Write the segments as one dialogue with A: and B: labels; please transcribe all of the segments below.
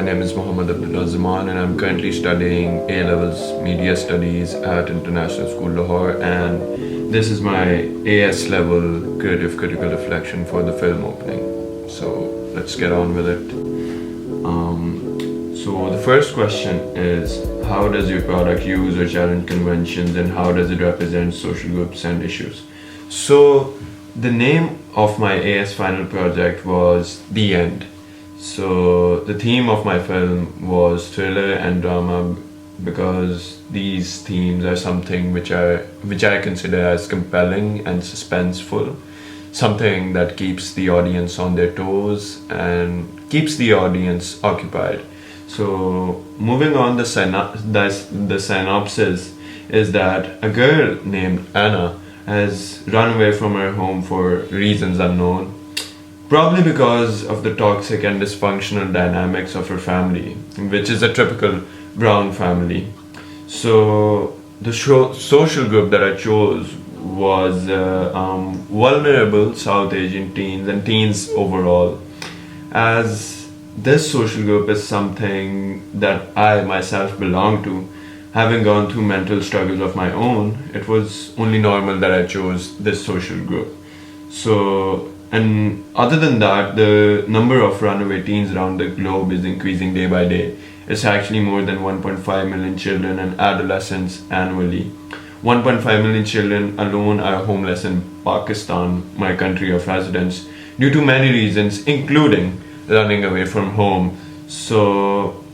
A: My name is Mohammad Abdullah Zaman, and I'm currently studying A levels Media Studies at International School Lahore. And this is my AS level creative critical reflection for the film opening. So let's get on with it. So the first question is, how does your product use or challenge conventions, and how does it represent social groups and issues? So the name of my AS final project was The End. So the theme of my film was thriller and drama, because these themes are something which I consider as compelling and suspenseful, something that keeps the audience on their toes and keeps the audience occupied. So moving on, the synopsis is that a girl named Anna has run away from her home for reasons unknown, probably because of the toxic and dysfunctional dynamics of her family, which is a typical brown family. So the social group that I chose was vulnerable South Asian teens and teens overall, as this social group is something that I myself belong to. Having gone through mental struggles of my own, it was only normal that I chose this social group. So, and other than that, the number of runaway teens around the globe is increasing day by day. It's actually more than 1.5 million children and adolescents annually. 1.5 million children alone are homeless in Pakistan, my country of residence, due to many reasons, including running away from home. So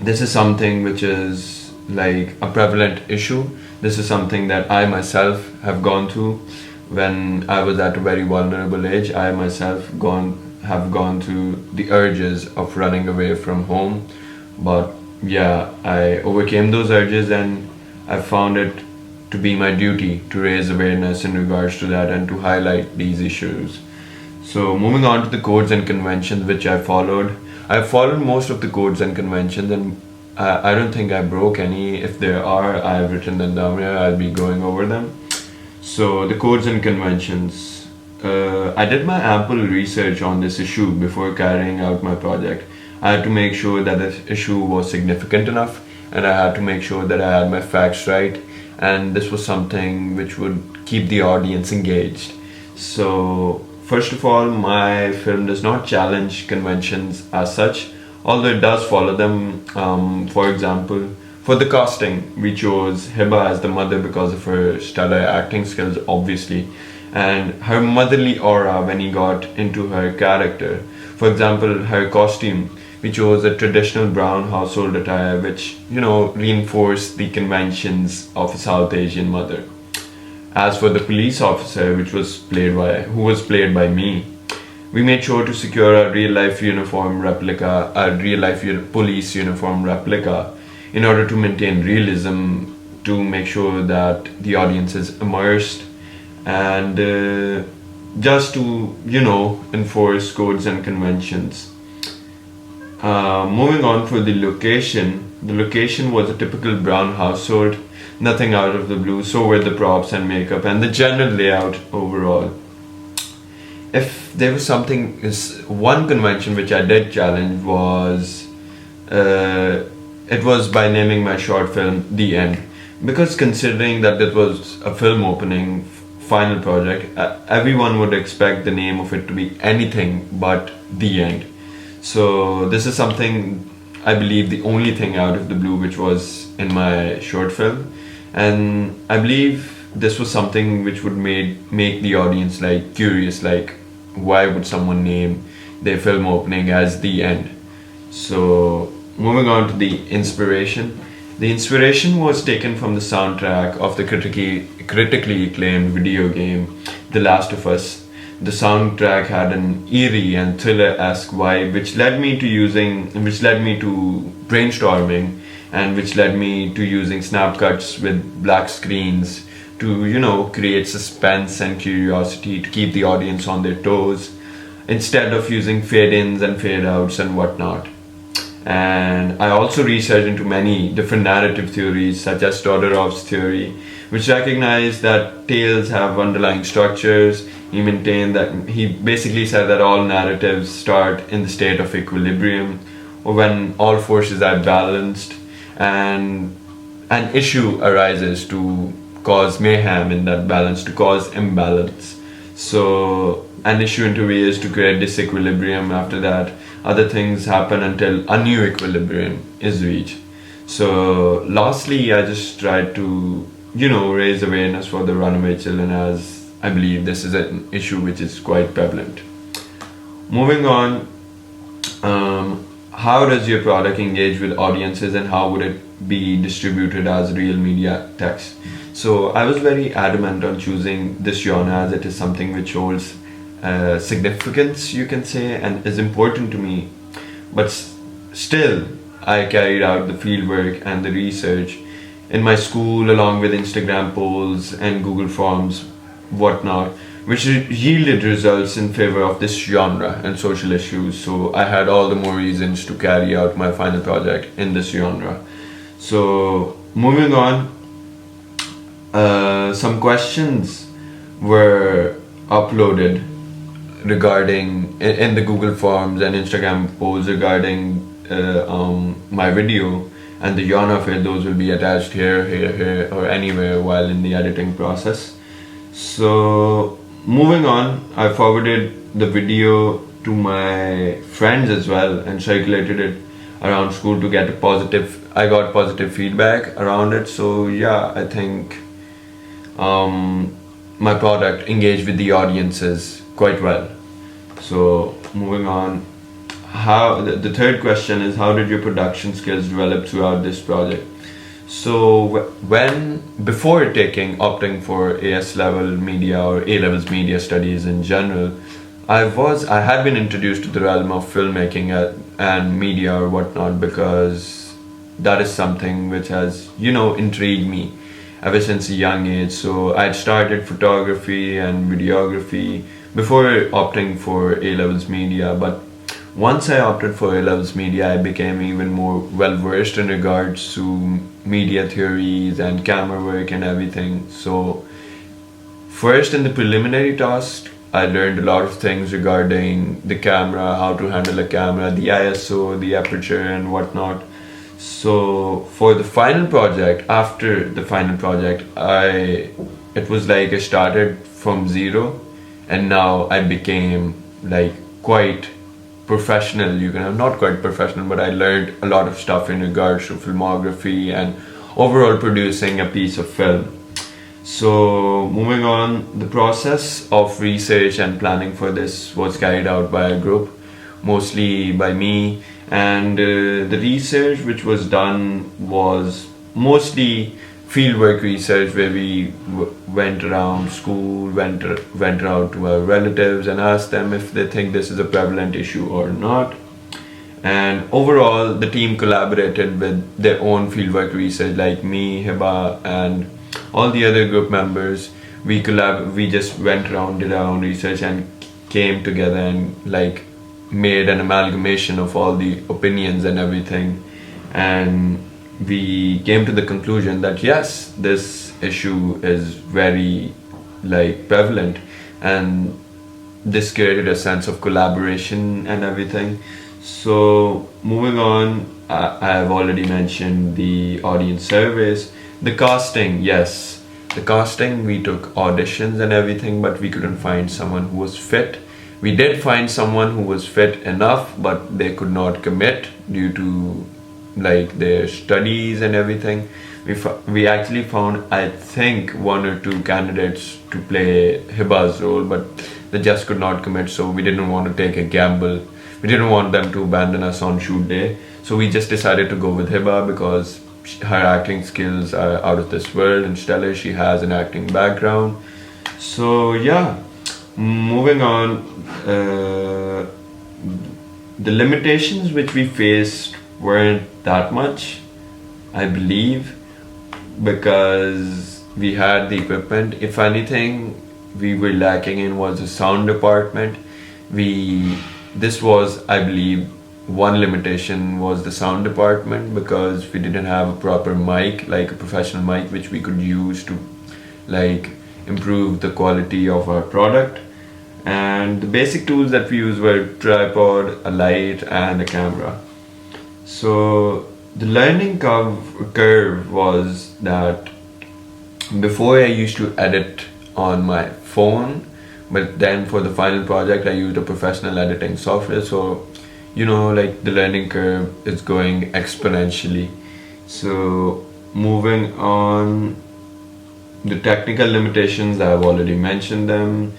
A: this is something which is like a prevalent issue. This is something that I myself have gone through when I was at a very vulnerable age. I myself have gone through the urges of running away from home, but yeah, I overcame those urges, and I found it to be my duty to raise awareness in regards to that and to highlight these issues. So moving on to the codes and conventions which I followed. I followed most of the codes and conventions, and I don't think I broke any. If there are, I've written them down here. I'll be going over them. So the codes and conventions. I did my ample research on this issue before carrying out my project. I had to make sure that this issue was significant enough, and I had to make sure that I had my facts right, and this was something which would keep the audience engaged. So first of all, my film does not challenge conventions as such, although it does follow them. For example, for the casting, we chose Hiba as the mother because of her stellar acting skills, obviously, and her motherly aura when he got into her character. For example, her costume, we chose a traditional brown household attire, which, reinforced the conventions of a South Asian mother. As for the police officer, who was played by me, we made sure to secure a real life police uniform replica, in order to maintain realism, to make sure that the audience is immersed, and just to, enforce codes and conventions. Moving on, for the location was a typical brown household, nothing out of the blue. So were the props and makeup and the general layout overall. If there was one convention which I did challenge was, it was by naming my short film The End, because considering that it was a film opening final project, everyone would expect the name of it to be anything but The End. So this is something, I believe, the only thing out of the blue which was in my short film, and I believe this was something which would make the audience curious, why would someone name their film opening as The End? So moving on to the inspiration. The inspiration was taken from the soundtrack of the critically acclaimed video game The Last of Us. The soundtrack had an eerie and thriller-esque vibe, which led me to brainstorming, and which led me to using snap cuts with black screens to, create suspense and curiosity, to keep the audience on their toes, instead of using fade-ins and fade-outs and whatnot. And I also researched into many different narrative theories, such as Todorov's theory, which recognize that tales have underlying structures. He basically said that all narratives start in the state of equilibrium, or when all forces are balanced and an issue arises to cause mayhem in that balance, to cause imbalance. So an issue intervenes to create disequilibrium. After that, other things happen until a new equilibrium is reached. So lastly, I just tried to, raise awareness for the runaway children, as I believe this is an issue which is quite prevalent. Moving on, how does your product engage with audiences and how would it be distributed as real media text? So I was very adamant on choosing this genre as it is something which holds significance, you can say, and is important to me. But still, I carried out the fieldwork and the research in my school along with Instagram polls and Google Forms, whatnot, which yielded results in favor of this genre and social issues. So I had all the more reasons to carry out my final project in this genre. So moving on, some questions were uploaded regarding in the Google Forms and Instagram polls regarding my video, and the genre of it, those will be attached here, or anywhere while in the editing process. So moving on, I forwarded the video to my friends as well and circulated it around school to get I got positive feedback around it. So yeah, I think my product engaged with the audiences quite well. So moving on, the third question is, how did your production skills develop throughout this project? So before opting for AS level media or A levels media studies in general, I had been introduced to the realm of filmmaking and media or whatnot, because that is something which has intrigued me ever since a young age. So I started photography and videography before opting for A levels media, but once I opted for A levels media, I became even more well versed in regards to media theories and camera work and everything. So first, in the preliminary task, I learned a lot of things regarding the camera, how to handle a camera, the ISO, the aperture and whatnot. So for the final project, after the final project, it was like I started from zero, and now I became like quite professional. Not quite professional, but I learned a lot of stuff in regards to filmography and overall producing a piece of film. So moving on, the process of research and planning for this was carried out by a group, mostly by me, and the research which was done was mostly fieldwork research, where we went around school, went around to our relatives and asked them if they think this is a prevalent issue or not. And overall, the team collaborated with their own fieldwork research, like me, Hiba, and all the other group members. We just went around, did our own research, and came together and like made an amalgamation of all the opinions and everything. And we came to the conclusion that yes, this issue is very like prevalent, and this created a sense of collaboration and everything. So moving on, I have already mentioned the audience surveys. The casting, yes, the casting, we took auditions and everything, but we couldn't find someone who was fit. We did find someone who was fit enough, but they could not commit due to like their studies and everything. We actually found, I think, one or two candidates to play Hiba's role, but they just could not commit, so we didn't want to take a gamble. We didn't want them to abandon us on shoot day, so we just decided to go with Hiba because her acting skills are out of this world and stellar. She has an acting background. So yeah, moving on, the limitations which we faced weren't that much, I believe, because we had the equipment. If anything, we were lacking in was the sound department. This was, I believe, one limitation was the sound department, because we didn't have a proper mic, like a professional mic, which we could use to like improve the quality of our product. And the basic tools that we used were tripod, a light, and a camera. So the learning curve was that before I used to edit on my phone, but then for the final project I used a professional editing software. So like the learning curve is going exponentially. So moving on, the technical limitations, I've already mentioned them.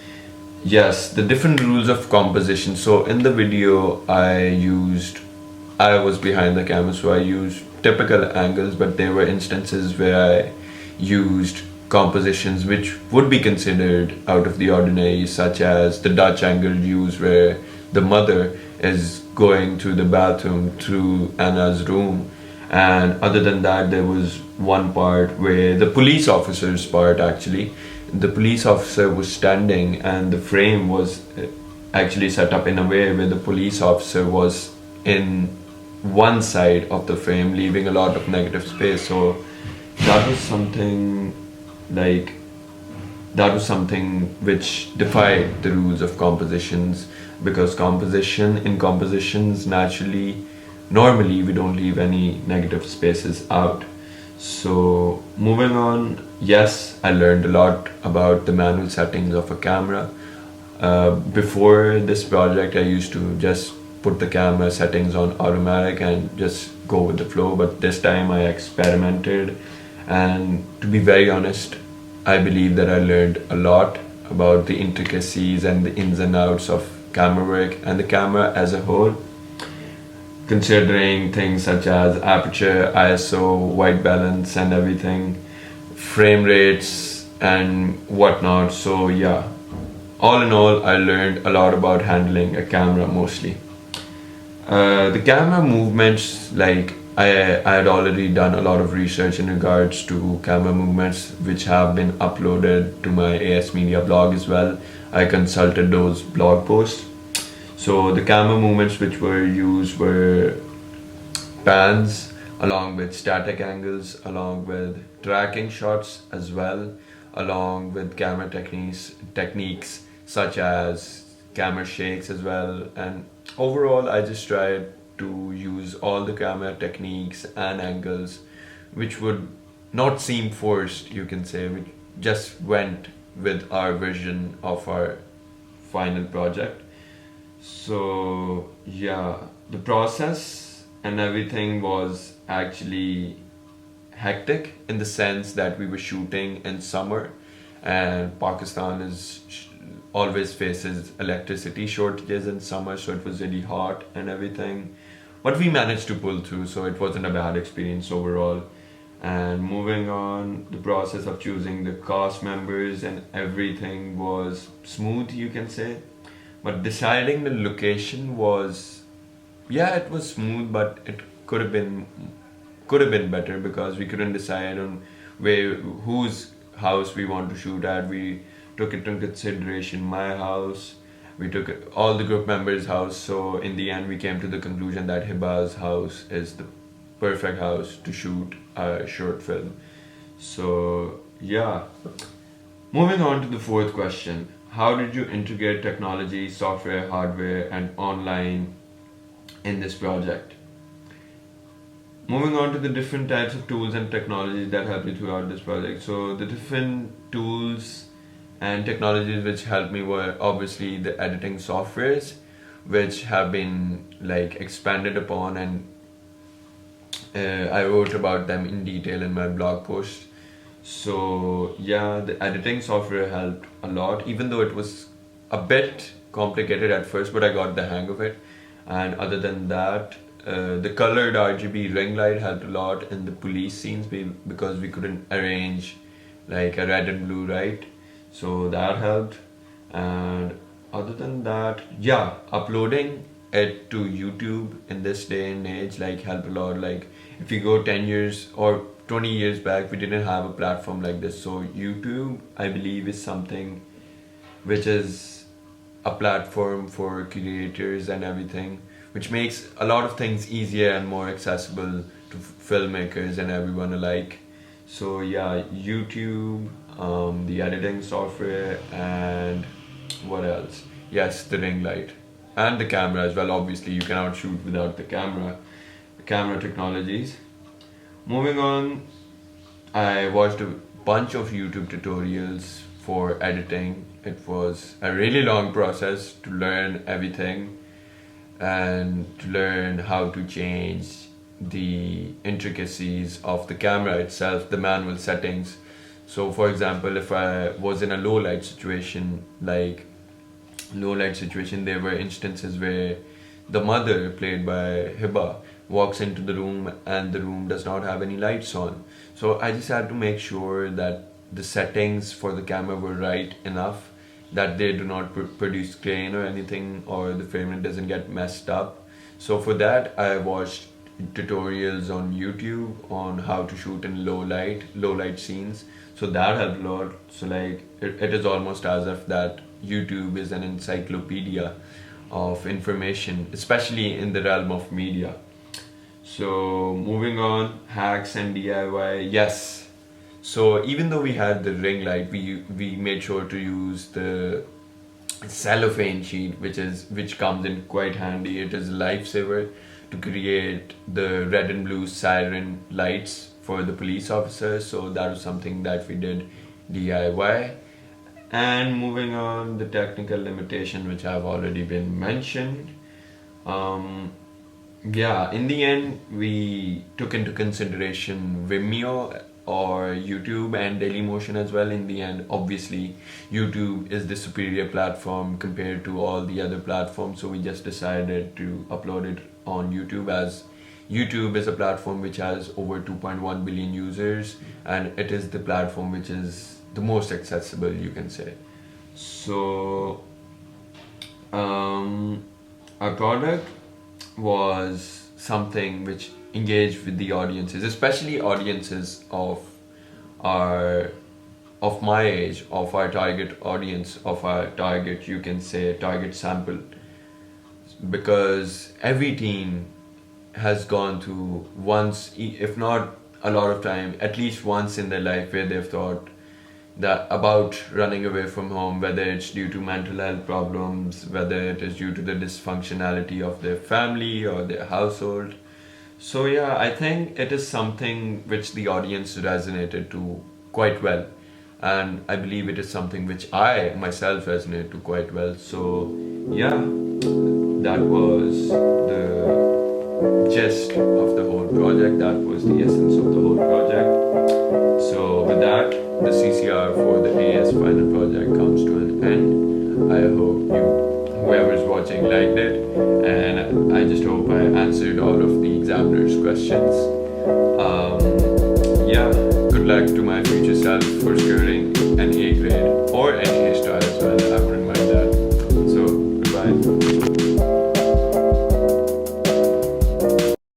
A: Yes, the different rules of composition. So in the video, I was behind the camera, so I used typical angles, but there were instances where I used compositions which would be considered out of the ordinary, such as the Dutch angle used where the mother is going to the bathroom through Anna's room. And other than that, there was one part where the police officer's part actually, the police officer was standing and the frame was actually set up in a way where the police officer was in one side of the frame, leaving a lot of negative space. So that was something like that was something which defied the rules of compositions, because compositions normally we don't leave any negative spaces out. So moving on, yes, I learned a lot about the manual settings of a camera. Before this project I used to just put the camera settings on automatic and just go with the flow, but this time I experimented, and to be very honest, I believe that I learned a lot about the intricacies and the ins and outs of camera work and the camera as a whole, considering things such as aperture, ISO, white balance, and everything, frame rates, and whatnot. So, yeah, all in all, I learned a lot about handling a camera mostly. The camera movements, like I had already done a lot of research in regards to camera movements, which have been uploaded to my AS Media blog as well. I consulted those blog posts. So the camera movements which were used were pans, along with static angles, along with tracking shots as well, along with camera techniques such as camera shakes as well. And overall, I just tried to use all the camera techniques and angles which would not seem forced, you can say, which just went with our vision of our final project. So, yeah, the process and everything was actually hectic in the sense that we were shooting in summer, and Pakistan always faces electricity shortages in summer, so it was really hot and everything. But we managed to pull through, so it wasn't a bad experience overall. And moving on, the process of choosing the cast members and everything was smooth, you can say. But deciding the location was, yeah, it was smooth, but it could have been better because we couldn't decide on whose house we want to shoot at. We took it into consideration my house. We took all the group members' house. So in the end, we came to the conclusion that Hiba's house is the perfect house to shoot a short film. So yeah, moving on to the fourth question. How did you integrate technology, software, hardware, and online in this project? Moving on to the different types of tools and technologies that help you throughout this project. So the different tools and technologies which helped me were obviously the editing softwares, which have been like expanded upon, and I wrote about them in detail in my blog post. So yeah, the editing software helped a lot, even though it was a bit complicated at first, but I got the hang of it. And other than that, the colored RGB ring light helped a lot in the police scenes because we couldn't arrange like a red and blue, right? So that helped. And other than that, yeah, uploading it to YouTube in this day and age like helped a lot. Like if you go 10 years or 20 years back, we didn't have a platform like this. So YouTube, I believe, is something which is a platform for creators and everything, which makes a lot of things easier and more accessible to filmmakers and everyone alike. So yeah, YouTube, the editing software, and what else? Yes, the ring light and the camera as well. Obviously, you cannot shoot without the camera. camera technologies. Moving on, I watched a bunch of YouTube tutorials for editing. It was a really long process to learn everything and to learn how to change the intricacies of the camera itself, the manual settings. So, for example, if I was in a low light situation, there were instances where the mother, played by Hiba, walks into the room and the room does not have any lights on. So I just had to make sure that the settings for the camera were right enough that they do not produce grain or anything, or the frame rate doesn't get messed up. So for that, I watched tutorials on YouTube on how to shoot in low light scenes. So that helped a lot. So like it is almost as if that YouTube is an encyclopedia of information, especially in the realm of media. So moving on, hacks and DIY. Yes. So even though we had the ring light, we made sure to use the cellophane sheet, which comes in quite handy. It is a lifesaver to create the red and blue siren lights for the police officers. So that was something that we did DIY. And moving on, the technical limitation, which have already been mentioned. Um, yeah, in the end, we took into consideration Vimeo or YouTube and Dailymotion as well. In the end, obviously, YouTube is the superior platform compared to all the other platforms, so we just decided to upload it on YouTube, as YouTube is a platform which has over 2.1 billion users, and it is the platform which is the most accessible, you can say. So, our product was something which engaged with the audiences, especially audiences our of my age, of our target audience, of our target, you can say, target sample, because every teen has gone through once, if not a lot of time, at least once in their life, where they've thought that about running away from home, whether it's due to mental health problems, whether it is due to the dysfunctionality of their family or their household. So yeah, I think it is something which the audience resonated to quite well, and I believe it is something which I myself resonate to quite well. So yeah, that was the gist of the whole project. That was the essence of the whole project. So with that, the CCR for the AS final project comes to an end. I hope whoever's watching liked it, and I just hope I answered all of the examiner's questions. Yeah, good luck to my future self for securing an A grade or an A star as well.